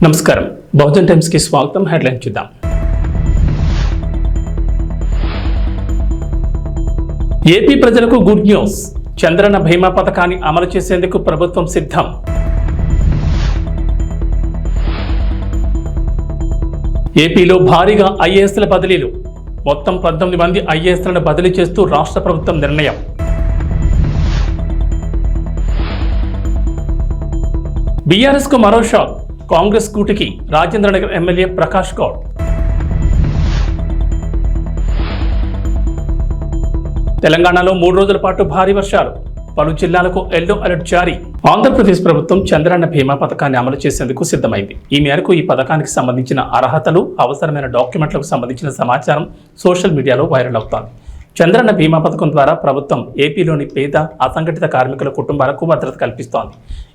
నమస్కారం బహుజన్ టైమ్స్ కి స్వాగతం. హెడ్లైన్ చూద్దాం. ఏపీ ప్రజలకు గుడ్ న్యూస్. చంద్రన్న బీమా పథకాన్ని అమలు చేసేందుకు ప్రభుత్వం సిద్ధం. ఏపీలో భారీగా ఐఏఎస్ల బదిలీలు. మొత్తం 19 మంది ఐఏఎస్లను బదిలీ చేస్తూ రాష్ట్ర ప్రభుత్వం నిర్ణయం. బీఆర్ఎస్ కు మరో షాక్. కాంగ్రెస్ కూటికి రాజేంద్రనగర్ ఎమ్మెల్యే ప్రకాష్ గౌడ్. తెలంగాణలో 3 రోజుల పాటు భారీ వర్షాలు. పలు జిల్లాలకు ఎల్లో అలర్ట్ జారీ. ఆంధ్రప్రదేశ్ ప్రభుత్వం చంద్రన్న బీమా పథకాన్ని అమలు చేసేందుకు సిద్ధమైంది. ఈ మేరకు ఈ పథకానికి సంబంధించిన అర్హతలు, అవసరమైన డాక్యుమెంట్లకు సంబంధించిన సమాచారం సోషల్ మీడియాలో వైరల్ అవుతోంది. చంద్రన్న బీమా పథకం ద్వారా ప్రభుత్వం ఏపీలోని పేద, అసంఘటిత కార్మికుల కుటుంబాలకు భద్రత కల్పిస్తోంది.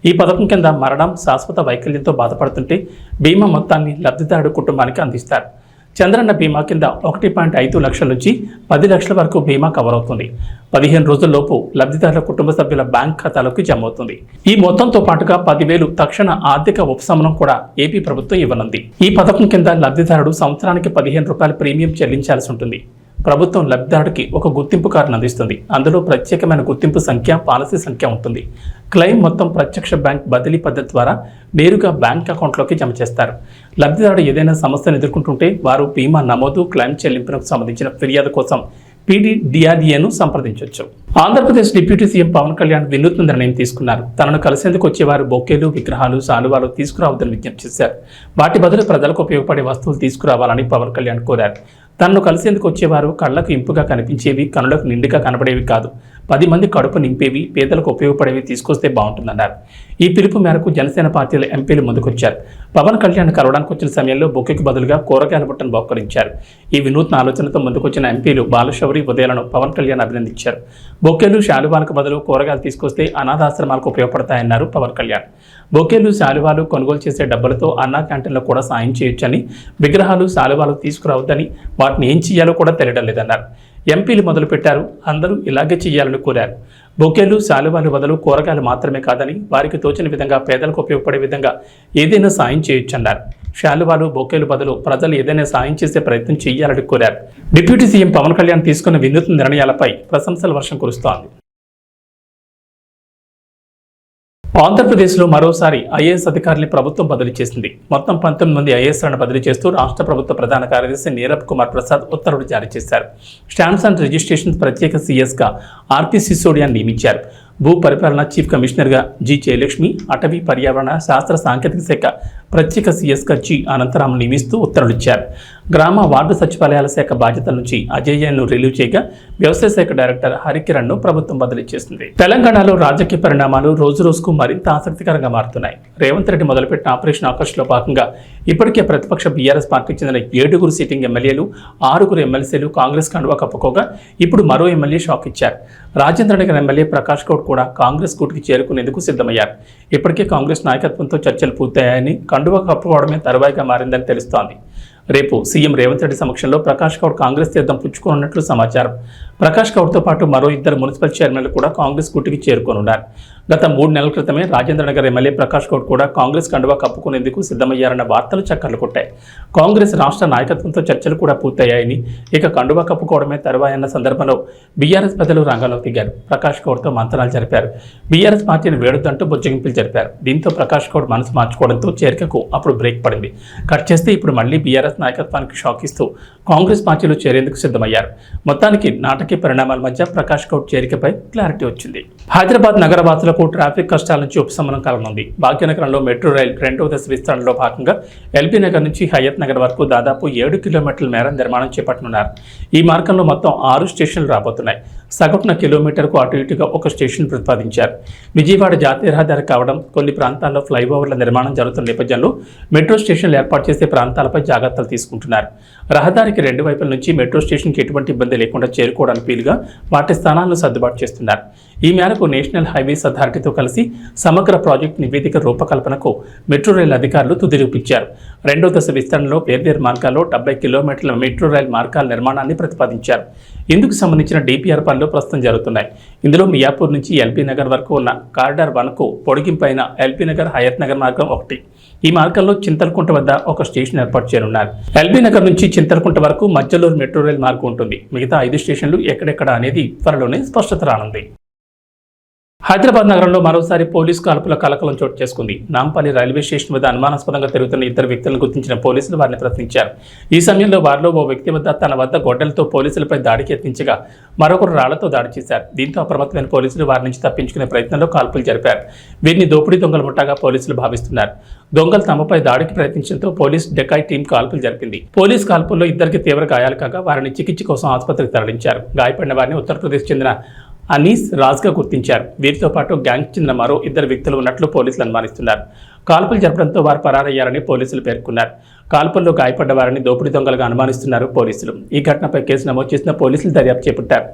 ఈ పథకం కింద మరణం, శాశ్వత వైకల్యంతో బాధపడుతుంటే బీమా మొత్తాన్ని లబ్ధిదారుడు కుటుంబానికి అందిస్తారు. చంద్రన్న బీమా కింద 1.5 లక్షల నుంచి 10 లక్షల వరకు బీమా కవర్ అవుతుంది. 15 రోజుల్లోపు లబ్ధిదారుల కుటుంబ సభ్యుల బ్యాంక్ ఖాతాలోకి జమ అవుతుంది. ఈ మొత్తంతో పాటుగా 10,000 తక్షణ ఆర్థిక ఉపశమనం కూడా ఏపీ ప్రభుత్వం ఇవ్వనుంది. ఈ పథకం కింద లబ్ధిదారుడు సంవత్సరానికి 15 రూపాయల ప్రీమియం చెల్లించాల్సి ఉంటుంది. ప్రభుత్వం లబ్ధిదారుడికి ఒక గుర్తింపు కార్డును అందిస్తుంది. అందులో ప్రత్యేకమైన గుర్తింపు సంఖ్య, పాలసీ సంఖ్య ఉంటుంది. క్లెయిమ్ మొత్తం ప్రత్యక్ష బ్యాంక్ బదిలీ పద్ధతి ద్వారా నేరుగా బ్యాంక్ అకౌంట్లోకి జమ చేస్తారు. లబ్ధిదారుడు ఏదైనా సమస్యను ఎదుర్కొంటుంటే వారు బీమా నమోదు, క్లెయిమ్ చెల్లింపునకు సంబంధించిన ఫిర్యాదు కోసం PDDRDAను సంప్రదించవచ్చు. ఆంధ్రప్రదేశ్ డిప్యూటీ సీఎం పవన్ కళ్యాణ్ వినూత్న నిర్ణయం తీసుకున్నారు. తనను కలిసేందుకు వచ్చేవారు బొకేలు, విగ్రహాలు, శాలువాలు తీసుకురావద్దని విజ్ఞప్తి చేశారు. వాటి బదులు ప్రజలకు ఉపయోగపడే వస్తువులు తీసుకురావాలని పవన్ కళ్యాణ్ కోరారు. తనను కలిసేందుకు వచ్చేవారు కళ్లకు ఇంపుగా కనిపించేవి, కనులకు నిండుగా కనబడేవి కాదు, 10 మంది కడుపు నింపేవి, పేదలకు ఉపయోగపడేవి తీసుకొస్తే బాగుంటుందన్నారు. ఈ పిలుపు మేరకు జనసేన పార్టీల ఎంపీలు ముందుకొచ్చారు. పవన్ కళ్యాణ్ కలవడానికి వచ్చిన సమయంలో బొకేకు బదులుగా కూరగాయల బుట్టను బహుకరించారు. ఈ వినూత్న ఆలోచనతో ముందుకొచ్చిన ఎంపీలు బాలశౌరి, ఉదయాలను పవన్ కళ్యాణ్ అభినందించారు. బొకేలు, శాలువాలకు బదులు కూరగాయలు తీసుకొస్తే అనాథాశ్రమాలకు ఉపయోగపడతాయన్నారు పవన్ కళ్యాణ్. బొకేలు, శాలువాలు కొనుగోలు చేసే డబ్బులతో అన్నా క్యాంటీన్లో కూడా సాయం చేయొచ్చని, విగ్రహాలు, శాలువాలు తీసుకురావద్దని, వాటిని ఏం చేయాలో కూడా తెలియడం లేదన్నారు. ఎంపీలు మొదలుపెట్టారు. అందరూ ఇలాగే చేయాలని కోరారు. బొకేలు, శాలువాలు బదులు కూరగాయలు మాత్రమే కాదని, వారికి తోచిన విధంగా పేదలకు ఉపయోగపడే విధంగా ఏదైనా సాయం చేయొచ్చన్నారు. శాలువాలు, బొకేలు బదులు ప్రజలు ఏదైనా సాయం చేసే ప్రయత్నం చేయాలని కోరారు. డిప్యూటీ సీఎం పవన్ కళ్యాణ్ తీసుకున్న వినూత్న నిర్ణయాలపై ప్రశంసల వర్షం కురుస్తోంది. ఆంధ్రప్రదేశ్లో మరోసారి ఐఏఎస్ అధికారుల్ని ప్రభుత్వం బదిలీ చేసింది. మొత్తం 19 మంది ఐఏఎస్లను బదిలీ చేస్తూ రాష్ట్ర ప్రభుత్వ ప్రధాన కార్యదర్శి నీరబ్ కుమార్ ప్రసాద్ ఉత్తర్వులు జారీ చేశారు. స్టాంప్స్ అండ్ రిజిస్ట్రేషన్స్ ప్రత్యేక సీఎస్గా ఆర్పి సిసోడియాను నియమించారు. భూ పరిపాలన చీఫ్ కమిషనర్గా జి జయలక్ష్మి, అటవీ పర్యావరణ శాస్త్ర సాంకేతిక శాఖ ప్రత్యేక సీఎస్గా జి అనంతరామ్ నియమిస్తూ ఉత్తర్వులిచ్చారు. గ్రామ వార్డు సచివాలయాల శాఖ బాధ్యతల నుంచి అజయ్యను రిలీవ్ చేయగా వ్యవసాయ శాఖ డైరెక్టర్ హరికిరణ్ ను ప్రభుత్వం బదిలీ చేసింది. తెలంగాణలో రాజకీయ పరిణామాలు రోజురోజుకు మరింత ఆసక్తికరంగా మారుతున్నాయి. రేవంత్ రెడ్డి మొదలుపెట్టిన ఆపరేషన్ ఆకర్ష్లో భాగంగా ఇప్పటికే ప్రతిపక్ష బీఆర్ఎస్ పార్టీకి చెందిన 7 సిట్టింగ్ ఎమ్మెల్యేలు, 6 ఎమ్మెల్సీలు కాంగ్రెస్ కండువా కప్పుకోగా ఇప్పుడు మరో ఎమ్మెల్యే షాక్ ఇచ్చారు. రాజేంద్రనగర్ ఎమ్మెల్యే ప్రకాష్ గౌడ్ కూడా కాంగ్రెస్ కూటికి చేరుకునేందుకు సిద్ధమయ్యారు. ఇప్పటికే కాంగ్రెస్ నాయకత్వంతో చర్చలు పూర్తయ్యాయని, కండువా కప్పుకోవడమే తరువాయిగా మారిందని తెలుస్తోంది. రేపు సీఎం రేవంత్ రెడ్డి సమక్షంలో ప్రకాష్ గౌడ్ కాంగ్రెస్ తీర్థం పుచ్చుకోనున్నట్లు సమాచారం. ప్రకాష్ గౌడ్తో పాటు మరో 2 మున్సిపల్ చైర్మన్లు కూడా కాంగ్రెస్ కూటికి చేరుకోనున్నారు. గత 3 నెలల క్రితమే రాజేంద్రనగర్ ఎమ్మెల్యే ప్రకాష్ గౌడ్ కూడా కాంగ్రెస్ కండువా కప్పుకునేందుకు సిద్ధమయ్యారన్న వార్తలు చక్కర్లు కొట్టాయి. కాంగ్రెస్ రాష్ట్ర నాయకత్వంతో చర్చలు కూడా పూర్తయ్యాయని, ఇక కండువా కప్పుకోవడమే తరువాయన్న సందర్భంలో బీఆర్ఎస్ పెద్దలు రంగంలోకి దిగారు. ప్రకాష్ గౌడ్తో మంతనాలు జరిపారు. బీఆర్ఎస్ పార్టీని వేడొద్దంటూ బుజ్జగింపులు జరిపారు. దీంతో ప్రకాష్ గౌడ్ మనసు మార్చుకోవడంతో చేరికకు అప్పుడు బ్రేక్ పడింది. కట్ చేస్తే ఇప్పుడు మళ్లీ బీఆర్ఎస్ నాయకత్వానికి షాక్ ఇస్తూ కాంగ్రెస్ పార్టీలో చేరేందుకు సిద్ధమయ్యారు. మొత్తానికి నాటకీయ పరిణామాల మధ్య ప్రకాష్ గౌడ్ చేరికపై క్లారిటీ వచ్చింది. హైదరాబాద్ నగరవాసులకు ట్రాఫిక్ కష్టాల నుంచి ఉపశమనం కలగనుంది. భాగ్యనగరంలో మెట్రో రైల్ 2వ దశ విస్తరణలో భాగంగా ఎల్బీ నగర్ నుంచి హయత్ నగర్ వరకు దాదాపు 7 కిలోమీటర్ల మేర నిర్మాణం చేపట్టనున్నారు. ఈ మార్గంలో మొత్తం 6 స్టేషన్లు రాబోతున్నాయి. సగటున కిలోమీటర్కు అటు ఇటుగా ఒక స్టేషన్ ప్రతిపాదించారు. విజయవాడ జాతీయ రహదారి కావడం, కొన్ని ప్రాంతాల్లో ఫ్లైఓవర్ల నిర్మాణం జరుగుతున్న నేపథ్యంలో మెట్రో స్టేషన్లు ఏర్పాటు చేసే ప్రాంతాలపై జాగ్రత్తలు తీసుకుంటున్నారు. రహదారికి 2 వైపుల నుంచి మెట్రో స్టేషన్కి ఎటువంటి ఇబ్బంది లేకుండా చేరుకోవడానికి వీలుగా వాటి స్థానాలను సర్దుబాటు చేస్తున్నారు. ఈ మేరకు నేషనల్ హైవేస్ అథారిటీతో కలిసి సమగ్ర ప్రాజెక్టు నివేదిక రూపకల్పనకు మెట్రో రైల్ అధికారులు తుది రూపించారు. రెండో దశ విస్తరణలో వేర్వేరు మార్గాల్లో 70 కిలోమీటర్ల మెట్రో రైల్ మార్గాల నిర్మాణాన్ని ప్రతిపాదించారు. ఇందుకు సంబంధించిన డిపిఆర్ పనులు ప్రస్తుతం జరుగుతున్నాయి. ఇందులో మియాపూర్ నుంచి ఎల్బీ నగర్ వరకు ఉన్న కారిడార్ 1కు పొడిగింపైన ఎల్బీ నగర్ హయత్ నగర్ మార్గం ఒకటి. ఈ మార్గంలో చింతలకుంట వద్ద ఒక స్టేషన్ ఏర్పాటు చేయనున్నారు. ఎల్బీ నగర్ నుంచి చింతలకుంట వరకు మధ్యలో మెట్రో రైల్ మార్గం ఉంటుంది. మిగతా 5 స్టేషన్లు ఎక్కడెక్కడ అనేది త్వరలోనే స్పష్టత రానుంది. హైదరాబాద్ నగరంలో మరోసారి పోలీసు కాల్పుల కలకలం చోటు చేసుకుంది. నాంపల్లి రైల్వే స్టేషన్ వద్ద అనుమానాస్పదంగా తిరుగుతున్న 2 వ్యక్తులను గుర్తించిన పోలీసులు వారిని ప్రశ్నించారు. ఈ సమయంలో వారిలో ఓ వ్యక్తి తన వద్ద గొడ్డలతో పోలీసులపై దాడికి యత్నించగా మరొకరు రాళ్లతో దాడి చేశారు. దీంతో అప్రమత్తమైన పోలీసులు వారి నుంచి తప్పించుకునే ప్రయత్నంలో కాల్పులు జరిపారు. వీరిని దోపిడీ దొంగల ముఠాగా పోలీసులు భావిస్తున్నారు. దొంగలు తమపై దాడికి ప్రయత్నించడంతో పోలీస్ డెకాయ్ టీం కాల్పులు జరిపింది. పోలీస్ కాల్పుల్లో 2కి తీవ్ర గాయాలు కాగా వారిని చికిత్స కోసం ఆసుపత్రికి తరలించారు. గాయపడిన వారిని ఉత్తరప్రదేశ్ చెందిన అనీస్ రాజ్గా గుర్తించారు. వీరితో పాటు గ్యాంగ్ చెందిన మరో 2 వ్యక్తులు ఉన్నట్లు పోలీసులు అనుమానిస్తున్నారు. కాల్పులు జరపడంతో వారు పరారయ్యారని పోలీసులు పేర్కొన్నారు. కాల్పుల్లో గాయపడ్డ వారిని దోపిడీ దొంగలుగా అనుమానిస్తున్నారు పోలీసులు. ఈ ఘటనపై కేసు నమోదు చేసిన పోలీసులు దర్యాప్తు చేపట్టారు.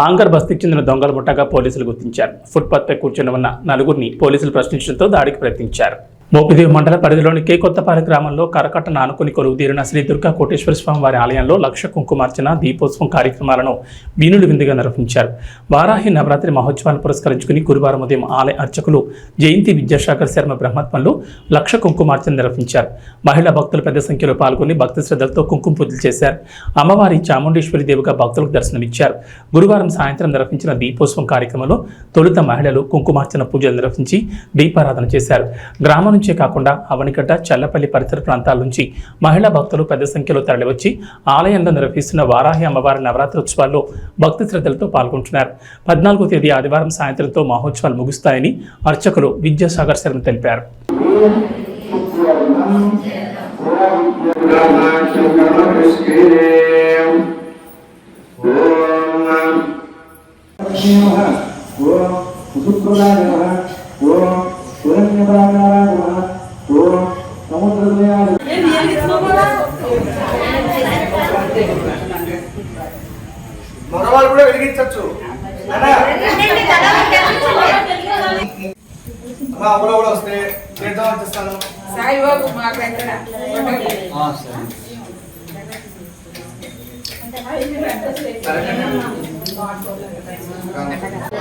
మాంగర్ బస్తీకి చెందిన దొంగల ముఠాగా పోలీసులు గుర్తించారు. ఫుట్పాత్పై కూర్చొని ఉన్న 4గురిని పోలీసులు ప్రశ్నించడంతో దాడికి ప్రయత్నించారు. మోపిదేవి మండల పరిధిలోని కేకొత్తపాలెం గ్రామంలో కరకట్టను ఆనుకుని కొలువుదీరిన శ్రీ దుర్గా కోటేశ్వర స్వామి వారి ఆలయంలో లక్ష కుంకుమార్చన దీపోత్సవం కార్యక్రమాలను వీనులు విందుగా నిర్వహించారు. వారాహి నవరాత్రి మహోత్సవాలను పురస్కరించుకుని గురువారం ఉదయం ఆలయ అర్చకులు జయంతి విద్యాసాగర్ శర్మ బ్రహ్మత్వంలో లక్ష కుంకుమార్చన నిర్వహించారు. మహిళా భక్తులు పెద్ద సంఖ్యలో పాల్గొని భక్తి శ్రద్ధలతో కుంకుమ పూజలు చేశారు. అమ్మవారి చాముండేశ్వరి దేవిగా భక్తులకు దర్శనమిచ్చారు. గురువారం సాయంత్రం నిర్వహించిన దీపోత్సవం కార్యక్రమంలో తొలుత మహిళలు కుంకుమార్చన పూజలు నిర్వహించి దీపారాధన చేశారు. గ్రామం నుంచే కాకుండా అవనిగడ్డ, చల్లపల్లి పరిసర ప్రాంతాల నుంచి మహిళా భక్తులు పెద్ద సంఖ్యలో తరలివచ్చి ఆలయంలో నిర్వహిస్తున్న వారాహి అమ్మవారి నవరాత్రి ఉత్సవాల్లో భక్తి శ్రద్ధలతో పాల్గొంటున్నారు. 14వ తేదీ ఆదివారం సాయంత్రంతో మహోత్సవాలు ముగుస్తాయని అర్చకులు విద్యాసాగర్ శర్మ తెలిపారు. మగవాళ్ళు కూడా వెలిగించవచ్చు. కూడా వస్తే చేద్దాం వచ్చేస్తాను.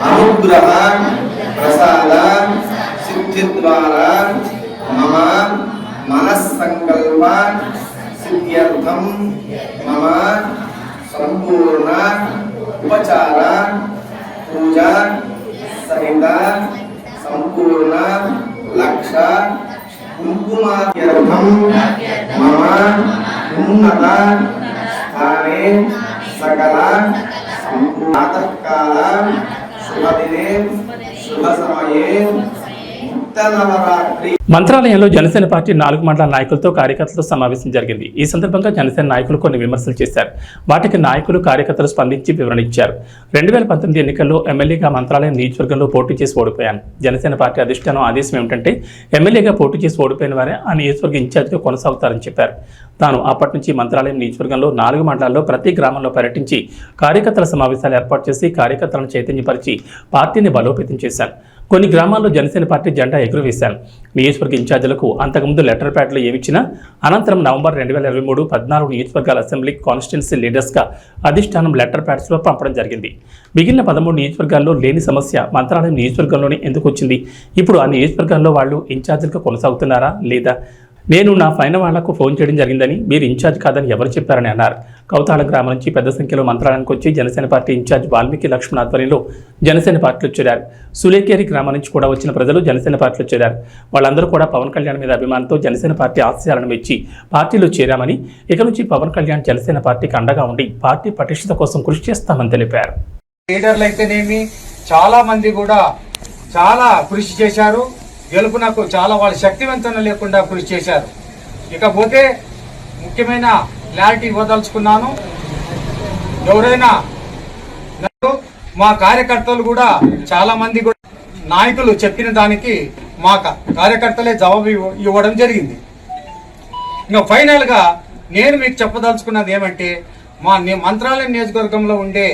అనుగ్రహ ప్రసాద సిద్ధి ద్వారా మమ మనస్సంకల్ప సిద్ధ్యర్థం మమ సంపూర్ణ ఉపచార పూజ సహిత సంపూర్ణ లక్ష కుంకుమార్ఘ్యర్థం మమ ఉన్నత స్థానే సకల ప్రాతఃకాల శుభదినే శుభ సమయే మంత్రాలయంలో జనసేన పార్టీ 4 మండల నాయకులతో కార్యకర్తలతో సమావేశం జరిగింది. ఈ సందర్భంగా జనసేన నాయకులు కొన్ని విమర్శలు చేశారు. వాటికి నాయకులు కార్యకర్తలు స్పందించి వివరణ ఇచ్చారు. 2019 ఎన్నికల్లో ఎమ్మెల్యేగా మంత్రాలయం నియోజకవర్గంలో పోటీ చేసి ఓడిపోయాను. జనసేన పార్టీ అధిష్టానం ఆదేశం ఏమిటంటే ఎమ్మెల్యేగా పోటీ చేసి ఓడిపోయిన వారే ఆ నియోజకవర్గ ఇన్ఛార్జిగా కొనసాగుతారని చెప్పారు. తాను అప్పటి నుంచి మంత్రాలయం నియోజకవర్గంలో 4 మండలాల్లో ప్రతి గ్రామంలో పర్యటించి కార్యకర్తల సమావేశాలు ఏర్పాటు చేసి కార్యకర్తలను చైతన్యపరిచి పార్టీని బలోపేతం చేశాను. కొన్ని గ్రామాల్లో జనసేన పార్టీ జెండా ఎగురవేశాను. నియోజకవర్గ ఇన్ఛార్జీలకు అంతకుముందు లెటర్ ప్యాడ్లు ఏమిచ్చినా అనంతరం నవంబర్ 2023 14 నియోజకవర్గాల అసెంబ్లీ కాన్స్టిట్యున్సీ లీడర్స్గా అధిష్టానం లెటర్ ప్యాడ్స్లో పంపడం జరిగింది. మిగిలిన 13 నియోజకవర్గాల్లో లేని సమస్య మంత్రాలయం నియోజకవర్గంలోనే ఎందుకు వచ్చింది? ఇప్పుడు ఆ నియోజకవర్గాల్లో వాళ్ళు ఇన్ఛార్జీలుగా కొనసాగుతున్నారా లేదా? నేను నా పైన వాళ్లకు ఫోన్ చేయడం జరిగిందని, మీరు ఇన్ఛార్జ్ కాదని ఎవరు చెప్పారని అన్నారు. కౌతాళ గ్రామం నుంచి పెద్ద సంఖ్యలో మంత్రాలయానికి వచ్చి జనసేన పార్టీ ఇన్ఛార్జ్ వాల్మీకి లక్ష్మణ్ ఆధ్వర్యంలో జనసేన పార్టీలో చేరారు. సులేకేరి గ్రామం నుంచి కూడా వచ్చిన ప్రజలు జనసేన పార్టీలో చేరారు. వాళ్ళందరూ కూడా పవన్ కళ్యాణ్ మీద అభిమానంతో జనసేన పార్టీ ఆశయాలను మెచ్చి పార్టీలో చేరామని, ఇక నుంచి పవన్ కళ్యాణ్ జనసేన పార్టీకి అండగా ఉండి పార్టీ పటిష్టత కోసం కృషి చేస్తామని తెలిపారు. లీడర్లు అయితేనేమి చాలా మంది కూడా చాలా కృషి చేశారు. గెలుపునకు చాలా వాళ్ళ శక్తివంతం లేకుండా కృషి చేశారు. ఇకపోతే ముఖ్యమైన క్లారిటీ ఇవ్వదలుచుకున్నాను. ఎవరైనా మా కార్యకర్తలు కూడా చాలా మంది కూడా నాయకులు చెప్పిన దానికి మా కార్యకర్తలే జవాబు ఇవ్వడం జరిగింది. ఇంకా ఫైనల్ గా నేను మీకు చెప్పదలుచుకున్నది ఏమంటే, మా మంత్రాలయం నియోజకవర్గంలో ఉండే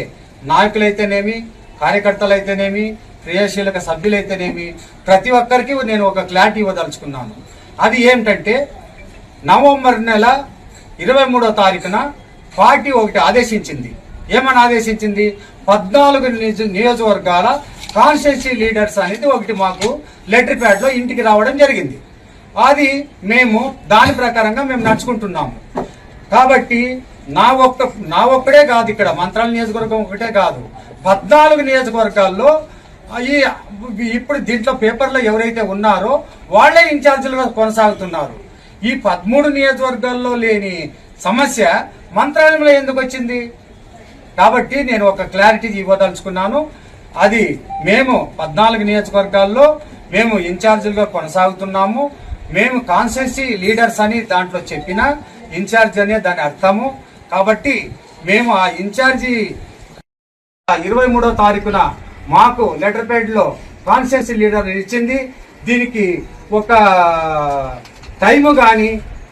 నాయకులైతేనేమి, కార్యకర్తలైతేనేమి, క్రియాశీలక సభ్యులైతేనేమి ప్రతి ఒక్కరికి నేను ఒక క్లారిటీ ఇవ్వదలుచుకున్నాను. అది ఏమిటంటే నవంబర్ నెల 23వ తారీఖున పార్టీ ఒకటి ఆదేశించింది. ఏమని ఆదేశించింది? 14 నియోజకవర్గాల కాన్స్టిట్యూన్సీ లీడర్స్ అనేది ఒకటి మాకు లెటర్ ప్యాడ్ లో ఇంటికి రావడం జరిగింది. అది మేము దాని ప్రకారంగా మేము నడుచుకుంటున్నాము. కాబట్టి నా ఒక్కడే కాదు, ఇక్కడ మంత్రాల నియోజకవర్గం ఒకటే కాదు, 14 నియోజకవర్గాల్లో ఇప్పుడు దీంట్లో పేపర్లో ఎవరైతే ఉన్నారో వాళ్లే ఇన్ఛార్జీలుగా కొనసాగుతున్నారు. ఈ 13 నియోజకవర్గాల్లో లేని సమస్య మంత్రాలయంలో ఎందుకు వచ్చింది? కాబట్టి నేను ఒక క్లారిటీ ఇవ్వదలుచుకున్నాను. అది మేము 14 నియోజకవర్గాల్లో మేము ఇన్ఛార్జీలుగా కొనసాగుతున్నాము. మేము కాన్స్టిట్యూన్సీ లీడర్స్ అని దాంట్లో చెప్పిన ఇన్ఛార్జ్ అనే దాని అర్థము. కాబట్టి మేము ఆ ఇన్ఛార్జి 23వ తారీఖున మాకు లెటర్ ప్యాడ్ లో కాన్స్టిట్యూన్సీ లీడర్ ఇచ్చింది. దీనికి ఒక టైము కానీ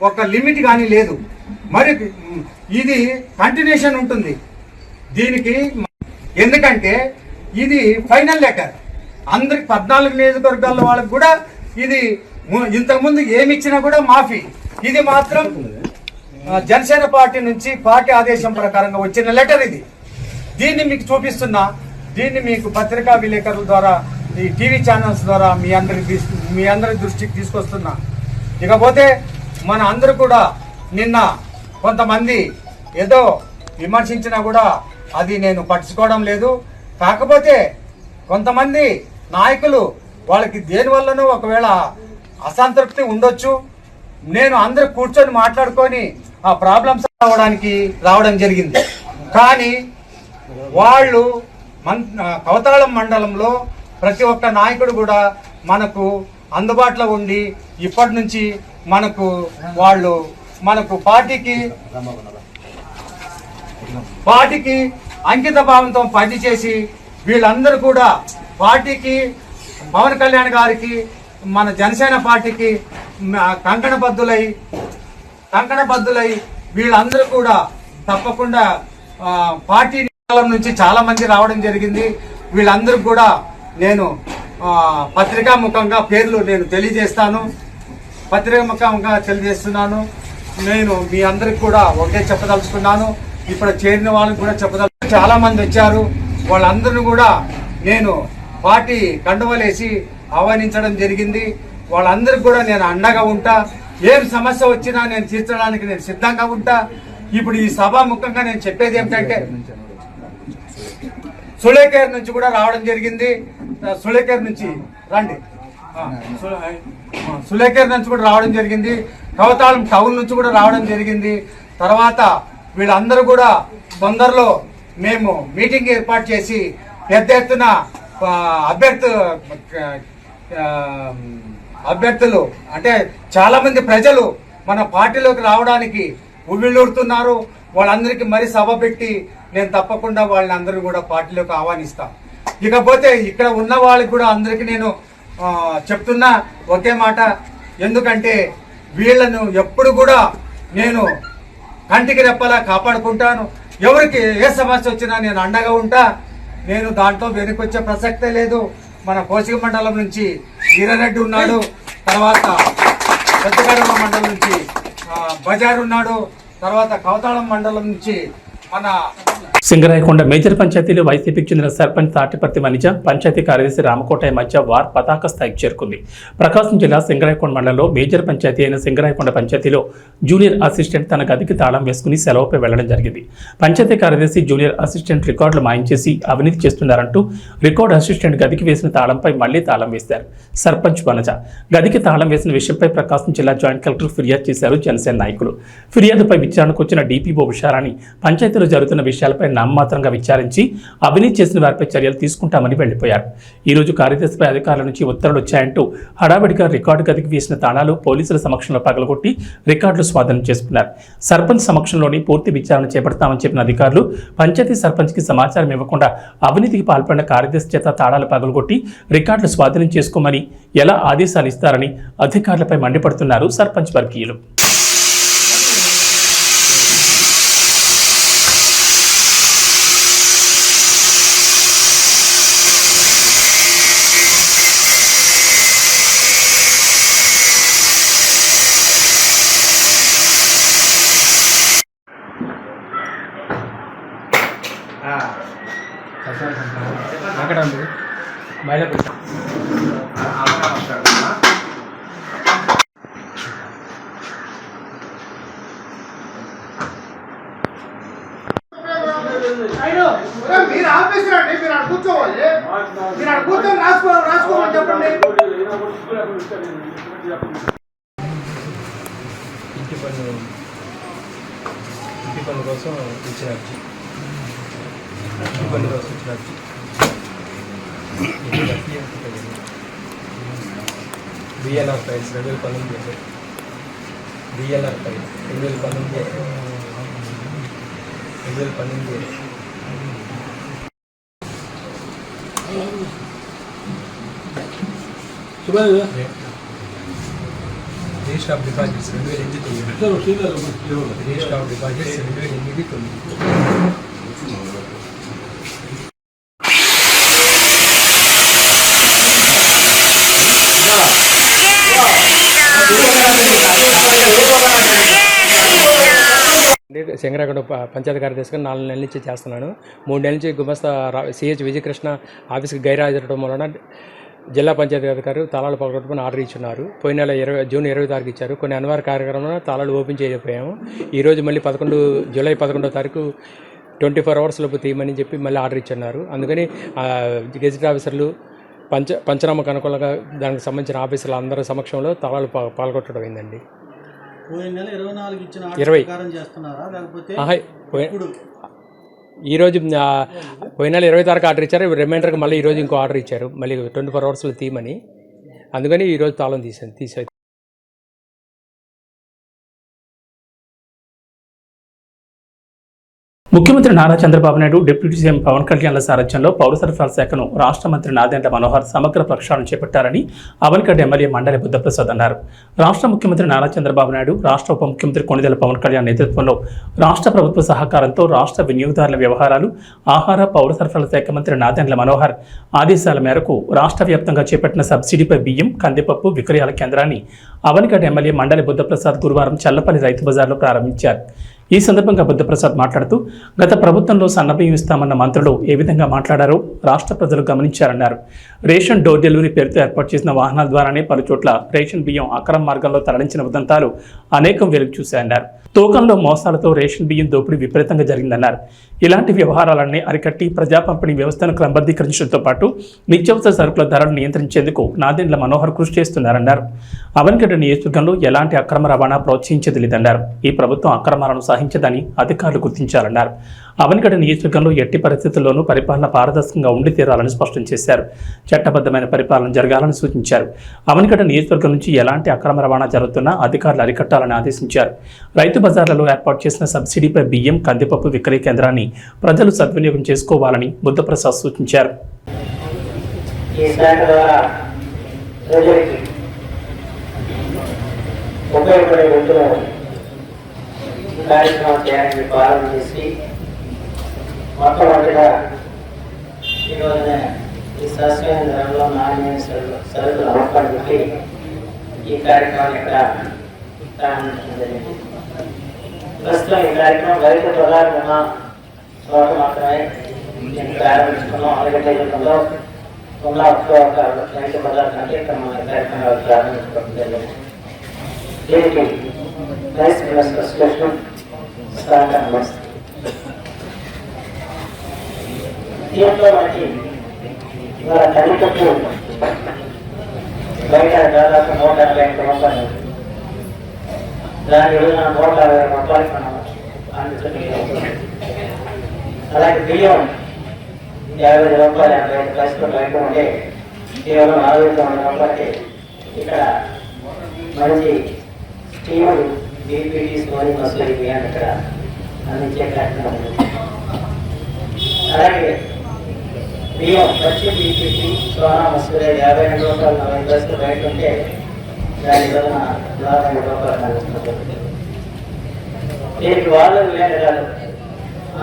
ఒక లిమిట్ కానీ లేదు. మరి ఇది కంటిన్యూషన్ ఉంటుంది దీనికి. ఎందుకంటే ఇది ఫైనల్ లెటర్ అందరికి 14 నియోజకవర్గాల వాళ్ళకి కూడా ఇది ఇంతకుముందు ఏమి ఇచ్చినా కూడా మాఫీ. ఇది మాత్రం జనసేన పార్టీ నుంచి పార్టీ ఆదేశం ప్రకారంగా వచ్చిన లెటర్ ఇది. దీన్ని మీకు చూపిస్తున్నా, దీన్ని మీకు పత్రికా విలేకరుల ద్వారా ఈ టీవీ ఛానల్స్ ద్వారా మీ అందరి దృష్టికి తీసుకొస్తున్నా. ఇకపోతే మన అందరూ కూడా నిన్న కొంతమంది ఏదో విమర్శించినా కూడా అది నేను పట్టించుకోవడం లేదు. కాకపోతే కొంతమంది నాయకులు వాళ్ళకి దేనివల్లనో ఒకవేళ అసంతృప్తి ఉండొచ్చు. నేను అందరూ కూర్చొని మాట్లాడుకొని ఆ ప్రాబ్లమ్స్ రావడం జరిగింది. కానీ వాళ్ళు కవతాళం మండలంలో ప్రతి ఒక్క నాయకుడు కూడా మనకు అందుబాటులో ఉండి ఇప్పటి నుంచి మనకు పార్టీకి అంకిత భావంతో పనిచేసి వీళ్ళందరూ కూడా పార్టీకి, పవన్ కళ్యాణ్ గారికి, మన జనసేన పార్టీకి కంకణబద్దులై వీళ్ళందరూ కూడా తప్పకుండా పార్టీ నుంచి చాలా మంది రావడం జరిగింది. వీళ్ళందరూ కూడా నేను పత్రికా ముఖంగా పేర్లు నేను తెలియజేస్తున్నాను. నేను మీ అందరికి కూడా ఒకే చెప్పదలుచుకున్నాను. ఇప్పుడు చేరిన వాళ్ళకి కూడా చాలా మంది వచ్చారు. వాళ్ళందరినీ కూడా నేను పార్టీ కండువలేసి ఆహ్వానించడం జరిగింది. వాళ్ళందరికీ కూడా నేను అండగా ఉంటా. ఏం సమస్య వచ్చినా నేను తీర్చడానికి నేను సిద్ధంగా ఉంటా. ఇప్పుడు ఈ సభాముఖంగా నేను చెప్పేది ఏమిటంటే సులేకేర్ నుంచి కూడా రావడం జరిగింది. సులేకేర్ నుంచి కూడా రావడం జరిగింది. కవతాళం టౌన్ నుంచి కూడా రావడం జరిగింది. తర్వాత వీళ్ళందరూ కూడా తొందరలో మేము మీటింగ్ ఏర్పాటు చేసి పెద్ద ఎత్తున అభ్యర్థులు అంటే చాలా మంది ప్రజలు మన పార్టీలోకి రావడానికి ఉవ్విళ్ళూరుతున్నారు. వాళ్ళందరికీ మరి సభ పెట్టి నేను తప్పకుండా వాళ్ళని అందరూ కూడా పార్టీలోకి ఆహ్వానిస్తా. ఇకపోతే ఇక్కడ ఉన్న వాళ్ళకి కూడా అందరికీ నేను చెప్తున్నా ఒకే మాట. ఎందుకంటే వీళ్ళను ఎప్పుడు కూడా నేను కంటికి రెప్పలా కాపాడుకుంటాను. ఎవరికి ఏ సమస్య వచ్చినా నేను అండగా ఉంటా. నేను దాంట్లో వెనుకొచ్చే ప్రసక్తే లేదు. మన కోసిక మండలం నుంచి వీరారెడ్డి ఉన్నాడు, తర్వాత పెద్దగడమ మండలం నుంచి బజార్ ఉన్నాడు, తర్వాత కవతాళం మండలం నుంచి మన సింగరాయకొండ మేజర్ పంచాయతీలో వైసీపీకి చెందిన సర్పంచ్ తాటిపర్తి వనిజ, పంచాయతీ కార్యదర్శి రామకోటయ్య మధ్య వార్ పతాక స్థాయికి చేరుకుంది. ప్రకాశం జిల్లా సింగరాయకొండ మండలంలో మేజర్ పంచాయతీ అయిన సింగరాయకొండ పంచాయతీలో జూనియర్ అసిస్టెంట్ తన గదికి తాళం వేసుకుని సెలవుపై వెళ్లడం జరిగింది. పంచాయతీ కార్యదర్శి జూనియర్ అసిస్టెంట్ రికార్డులు మాయించేసి అవినీతి చేస్తున్నారంటూ రికార్డు అసిస్టెంట్ గదికి వేసిన తాళంపై మళ్లీ తాళం వేశారు సర్పంచ్ వనజ. గదికి తాళం వేసిన విషయంపై ప్రకాశం జిల్లా జాయింట్ కలెక్టర్ ఫిర్యాదు చేశారు జనసేన నాయకులు. ఫిర్యాదుపై విచారణకు వచ్చిన డీపీఓ ఉషారాణి పంచాయతీలో జరుగుతున్న విషయాలపై నామమాత్రంగా విచారించి అవినీతి చేసిన వారిపై చర్యలు తీసుకుంటామని వెళ్లిపోయారు. ఈ రోజు కార్యదర్శిపై అధికారుల నుంచి ఉత్తర్వులు వచ్చాయంటూ హడావిడిగా రికార్డు గదికి వేసిన తాళాలు పోలీసుల సమక్షంలో పగలగొట్టి రికార్డులు స్వాధీనం చేసుకున్నారు. సర్పంచ్ సమక్షంలోని పూర్తి విచారణ చేపడతామని చెప్పిన అధికారులు పంచాయతీ సర్పంచ్కి సమాచారం ఇవ్వకుండా అవినీతికి పాల్పడిన కార్యదర్శి చేత తాళాలు పగలగొట్టి రికార్డులు స్వాధీనం చేసుకోమని ఎలా ఆదేశాలు ఇస్తారని అధికారులపై మండిపడుతున్నారు సర్పంచ్ వర్గీయులు. మీరు ఆఫీస్ రండి, మీరు అక్కడ కూర్చోవాలి, మీరు అక్కడ కూర్చొని రాసుకోమని చెప్పండి. ఇంటి పన్ను కోసం ఇచ్చిన అర్జీ, ఇంటి పన్ను కోసం ఇచ్చిన అర్జీ BLR files 2019, BLR file 2019. Register of deposits 2008, register of deposits 2008. Shankaragada పంచాయతీ కార్యదర్శిగా 4 నెలల నుంచి చేస్తున్నాను. 3 నెలల నుంచి గుమస్తా సిహెచ్ విజయకృష్ణ ఆఫీస్కి గైరాజరడం వలన జిల్లా పంచాయతీ అధికారి తాళాలు పగలగొట్టమని ఆర్డర్ ఇచ్చున్నారు. పోయిన నెల జూన్ 20 తారీఖు ఇచ్చారు. కొన్ని అనివార్య కార్యక్రమంలో తాళాలు ఓపెన్ చేయకపోయాము. ఈరోజు మళ్ళీ జూలై 11వ తారీఖు 24 hours లోపు తీయమని చెప్పి మళ్ళీ ఆర్డర్ ఇచ్చున్నారు. అందుకని గెజిట్ ఆఫీసర్లు పంచనామాకు అనుకూలంగా దానికి సంబంధించిన ఆఫీసర్లు అందరి సమక్షంలో తాళాలు పాల్గొట్టడం అయిందండి. ఈరోజు పోయిన నెల 20 తారీఖు ఆర్డర్ ఇచ్చారు. రిమైండర్కి మళ్ళీ ఈరోజు ఇంకో ఆర్డర్ ఇచ్చారు, మళ్ళీ 24 hours తీయమని. అందుకని ఈరోజు తాళం తీసాను. ముఖ్యమంత్రి నారా చంద్రబాబు నాయుడు, డిప్యూటీ సీఎం పవన్ కళ్యాణ్ల సారథ్యంలో పౌర సరఫరాల శాఖను రాష్ట్ర మంత్రి నాదెండ్ల మనోహర్ సమగ్ర ప్రక్షాళన చేపట్టారని అవనిగడ్డ ఎమ్మెల్యే మండలి బుద్ధప్రసాద్ అన్నారు. రాష్ట్ర ముఖ్యమంత్రి నారా చంద్రబాబు నాయుడు, రాష్ట్ర ఉప ముఖ్యమంత్రి కొణిదెల పవన్ కళ్యాణ్ నేతృత్వంలో రాష్ట్ర ప్రభుత్వ సహకారంతో రాష్ట్ర వినియోగదారుల వ్యవహారాలు, ఆహార, పౌర సరఫరాల శాఖ మంత్రి నాదెండ్ల మనోహర్ ఆదేశాల మేరకు రాష్ట్ర వ్యాప్తంగా చేపట్టిన సబ్సిడీపై బియ్యం, కందిపప్పు విక్రయాల కేంద్రాన్ని అవనిగడ్డ ఎమ్మెల్యే మండలి బుద్ధప్రసాద్ గురువారం చల్లపల్లి రైతు బజార్లో ప్రారంభించారు. ఈ సందర్భంగా బుద్ధప్రసాద్ మాట్లాడుతూ గత ప్రభుత్వంలో సన్నబియ్యం ఇస్తామన్న మంత్రులు ఏ విధంగా మాట్లాడారో రాష్ట్ర ప్రజలు గమనించారన్నారు. రేషన్ డోర్ డెలివరీ పేరుతో ఏర్పాటు చేసిన వాహనాల ద్వారానే పలుచోట్ల రేషన్ బియ్యం అక్రమ మార్గంలో తరలించిన ఉదంతాలు అనేకం వెలుగు చూశాయన్నారు. తూకంలో మోసాలతో రేషన్ బియ్యం దోపిడీ విపరీతంగా జరిగిందన్నారు. ఇలాంటి వ్యవహారాలన్నీ అరికట్టి ప్రజా పంపిణీ వ్యవస్థను క్రమబద్ధీకరించడంతో పాటు నిత్యావసర సరుకుల ధరలు నియంత్రించేందుకు నాదెండ్ల మనోహర్ కృషి చేస్తున్నారన్నారు. అవనిగడ్డ నియోజకవర్గంలో ఎలాంటి అక్రమ రవాణా ప్రోత్సహించేది లేదన్నారు. ఈ ప్రభుత్వం అక్రమాలను సహించదని అధికారులు గుర్తించాలన్నారు. అవనిగడ్డ నియోజకవర్గంలో ఎట్టి పరిస్థితుల్లోనూ పరిపాలన పారదర్శకంగా ఉండి తీరాలని స్పష్టం చేశారు. చట్టబద్ధమైన పరిపాలన జరగాలని సూచించారు. అవనిగడ్డ నియోజకవర్గం నుంచి ఎలాంటి అక్రమ రవాణా జరుగుతున్నా అధికారులు అరికట్టాలని ఆదేశించారు. రైతు బజార్లలో ఏర్పాటు చేసిన సబ్సిడీపై బియ్యం, కందిపప్పు విక్రయ కేంద్రాన్ని ప్రజలు సద్వినియోగం చేసుకోవాలని బుద్ధప్రసాద్ సూచించారు. కార్యక్రమం చేయాలని ప్రారంభం చేసి మొట్టమొదటిగా ఈరోజున ఈ సరస్వైన ధరలో నాణ్యమైన సరుకులు అమ్మకాలు పెట్టి ఈ కార్యక్రమాన్ని ఇక్కడ ప్రారంభించడం జరిగింది. ప్రస్తుతం ఈ కార్యక్రమం రైతు ప్రధాన చోట మాత్రమే ప్రారంభించుకున్నాం. అవనిగడ్డ జిల్లాలో ఉన్న ఒక రైతు ప్రధాన కంటే ఇక్కడ మన కార్యక్రమాలు ప్రారంభించుకోవడం జరిగింది. దీనికి రైస్ మిల్లర్స్ అసోసియేషన్ సహకారం వస్తుంది. దీంట్లో మనకి ఇవాళ కందిపప్పు బయట దాదాపు 180 రూపాయలు, దాని రోజున 160 రూపాయలు మనం అందుతుంది. అలాగే బియ్యం 50 రూపాయలు 85 పైసలు బయట ఉంటే కేవలం 49 రూపాయలకి ఇక్కడ మంచి స్టీములు బీపీటీ స్టోరీ మసూరి బియ్యాన్ని ఇక్కడ అందించే కార్యక్రమం. అలాగే బియ్యం పచ్చి బీపీటీ సోనా మసూరి 52 రూపాయలు 40 పైసలు బయట ఉంటే దాని వలన 42 రూపాయలు అందిస్తుంది. దీనికి వాళ్ళు వినియోగదారు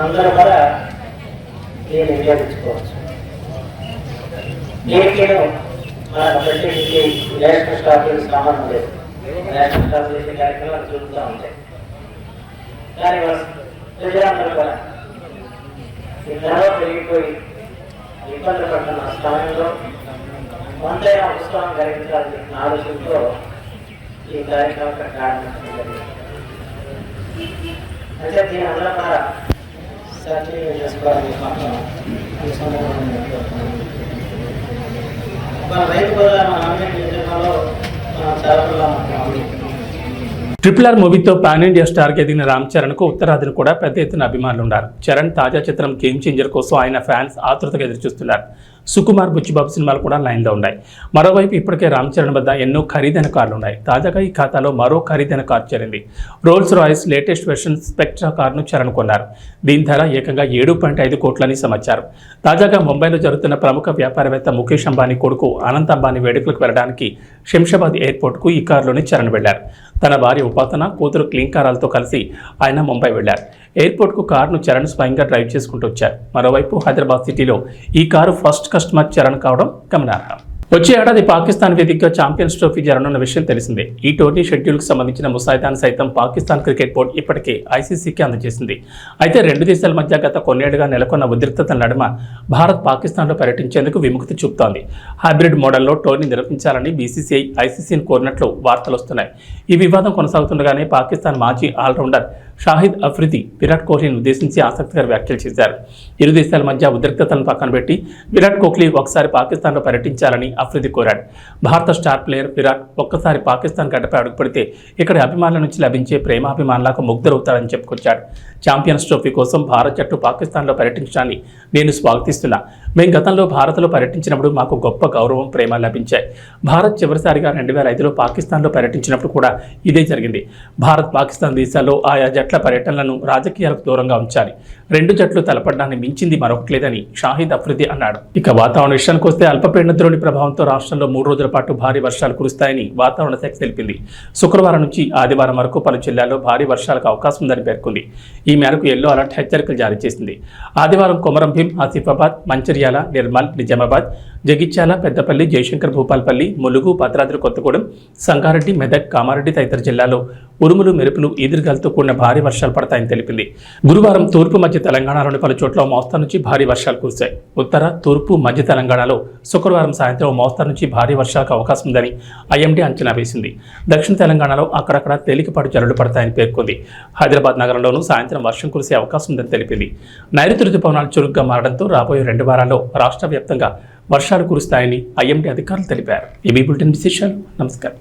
అందరూ కూడా దీన్ని వినియోగించుకోవచ్చు. దీనికి మనకు ప్రత్యేకించి రేషన్ స్టాకులు సామాన్యం లేదు. రేషన్ స్టాక్ చేసే కార్యక్రమాలు జరుగుతూ ఉంటాయి. దానివల్ల ప్రజలందరూ కూడా ఈ ధర పెరిగిపోయి ఇబ్బంది పడుతున్న సమయంలో కొంతైనా ఉత్సాహం కలిగించాలని ఆలోచనతో ఈ కార్యక్రమం ప్రారంభించడం జరిగింది. అంటే దీని అందరూ కూడా సాటిస్ఫై చేసుకోవాలని మాత్రం ఈ సందర్భంగా నేను కోరుతున్నాను. మన రైతు బజార్ మన ఆన్లైన్ జిల్లాలో చాలా RRR మూవీతో పాన్ ఇండియా స్టార్కి ఎదిగిన రామ్ చరణ్ కు ఉత్తరాదిని కూడా పెద్ద ఎత్తున అభిమానులు ఉన్నారు. చరణ్ తాజా చిత్రం గేమ్ చేంజర్ కోసం ఆయన ఫ్యాన్స్ ఆతృతగా ఎదురుచూస్తున్నారు. సుకుమార్ బుచ్చిబాబు సినిమాలు కూడా లైన్లో ఉన్నాయి. మరోవైపు ఇప్పటికే రామ్ చరణ్ వద్ద ఎన్నో ఖరీదైన కార్లు ఉన్నాయి. తాజాగా ఈ ఖాతాలో మరో ఖరీదైన కారు చేరింది. Rolls Royce latest version spectra కారును చరణ్ కొన్నారు. దీని ధర ఏకంగా 7.5 కోట్లని సమాచారం. తాజాగా ముంబైలో జరుగుతున్న ప్రముఖ వ్యాపారవేత్త ముఖేష్ అంబానీ కొడుకు అనంత్ అంబానీ వేడుకలకు వెళ్లడానికి శంషాబాద్ ఎయిర్పోర్ట్కు ఈ కారులోనే చరణ్ వెళ్లారు. తన భార్య ఉపాసన, కూతురు క్లింకారాలతో కలిసి ఆయన ముంబై వెళ్లారు. ఎయిర్పోర్ట్కు కారును చరణ్ స్వయంగా డ్రైవ్ చేసుకుంటూ వచ్చారు. మరోవైపు హైదరాబాద్ సిటీలో ఈ కారు ఫస్ట్ కస్టమర్ చరణ్ కావడం గమనార్హం. వచ్చే ఏడాది పాకిస్తాన్ వేదికగా ఛాంపియన్స్ ట్రోఫీ జరగనున్న విషయం తెలిసిందే. ఈ టోర్నీ షెడ్యూల్కు సంబంధించిన ముసాయిదాను సైతం పాకిస్తాన్ క్రికెట్ బోర్డు ఇప్పటికే ఐసీసీకి అందజేసింది. అయితే రెండు దేశాల మధ్య గత కొన్నేళ్లుగా నెలకొన్న ఉద్రిక్తతల నడుమ భారత్ పాకిస్తాన్లో పర్యటించేందుకు విముక్తి చూపుతోంది. హైబ్రిడ్ మోడల్లో టోర్నీ నిర్వహించాలని బీసీసీఐ ఐసీసీని కోరినట్లు వార్తలు వస్తున్నాయి. ఈ వివాదం కొనసాగుతుండగానే పాకిస్తాన్ మాజీ ఆల్రౌండర్ షాహిద్ అఫ్రిది విరాట్ కోహ్లీని ఉద్దేశించి ఆసక్తికర వ్యాఖ్యలు చేశారు. ఇరు దేశాల మధ్య ఉద్రిక్తతలను పక్కన పెట్టి విరాట్ కోహ్లీ ఒకసారి పాకిస్తాన్లో పర్యటించాలని అఫ్రిది కోరాడు. భారత స్టార్ ప్లేయర్ విరాట్ ఒక్కసారి పాకిస్తాన్ గడ్డపై అడుగుపెడితే ఇక్కడ అభిమానుల నుంచి లభించే ప్రేమాభిమానులకు ముగ్ధరవుతాడని చెప్పుకొచ్చాడు. ఛాంపియన్స్ ట్రోఫీ కోసం భారత్ జట్టు పాకిస్తాన్లో పర్యటించడాన్ని నేను స్వాగతిస్తున్నా. మేము గతంలో భారత్లో పర్యటించినప్పుడు మాకు గొప్ప గౌరవం, ప్రేమ లభించాయి. భారత్ చివరిసారిగా 2005లో పాకిస్తాన్లో పర్యటించినప్పుడు కూడా ఇదే జరిగింది. భారత్, పాకిస్తాన్ దేశాల్లో ఆయా జట్ల పర్యటనలను రాజకీయాలకు దూరంగా ఉంచాలి. రెండు జట్లు తలపడడాన్ని మించింది మరొకటి లేదని షాహిద్ అఫ్రిది అన్నాడు. ఇక వాతావరణ విషయానికి వస్తే అల్పపీడన ద్రోణి ప్రభావంతో రాష్ట్రంలో 3 రోజుల పాటు భారీ వర్షాలు కురుస్తాయని వాతావరణ శాఖ తెలిపింది. శుక్రవారం నుంచి ఆదివారం వరకు పలు జిల్లాల్లో భారీ వర్షాలకు అవకాశం ఉందని పేర్కొంది. ఈ మేరకు ఎల్లో అలర్ట్ హెచ్చరికలు జారీ చేసింది. ఆదివారం కొమరం భీం, ఆసిఫాబాద్, మంచిర్యాల, నిర్మల్, నిజామాబాద్, జగిత్యాల, పెద్దపల్లి, జయశంకర్ భూపాల్పల్లి, ములుగు, భద్రాద్రి కొత్తగూడెం, సంగారెడ్డి, మెదక్, కామారెడ్డి తదితర జిల్లాల్లో ఉరుములు, మెరుపులు, ఈదురుగాలతో కూడిన భారీ వర్షాలు పడతాయని తెలిపింది. గురువారం తూర్పు మధ్య తెలంగాణలోని పలు చోట్ల మోస్తరు నుంచి భారీ వర్షాలు కురిశాయి. ఉత్తర, తూర్పు, మధ్య తెలంగాణలో శుక్రవారం సాయంత్రం మోస్తరు నుంచి భారీ వర్షాలకు అవకాశం ఉందని ఐఎండీ అంచనా వేసింది. దక్షిణ తెలంగాణలో అక్కడక్కడ తేలికపాటి జల్లులు పడతాయని పేర్కొంది. హైదరాబాద్ నగరంలోనూ సాయంత్రం వర్షం కురిసే అవకాశం ఉందని తెలిపింది. నైరుతి రుతుపవనాలు చురుగ్గా మారడంతో రాబోయే 2 వారాల్లో రాష్ట్ర వ్యాప్తంగా వర్షాలు కురుస్తాయని ఐఎండీ అధికారులు తెలిపారు. ఏబీ బులెటిన్ విశేషాలు. నమస్కారం.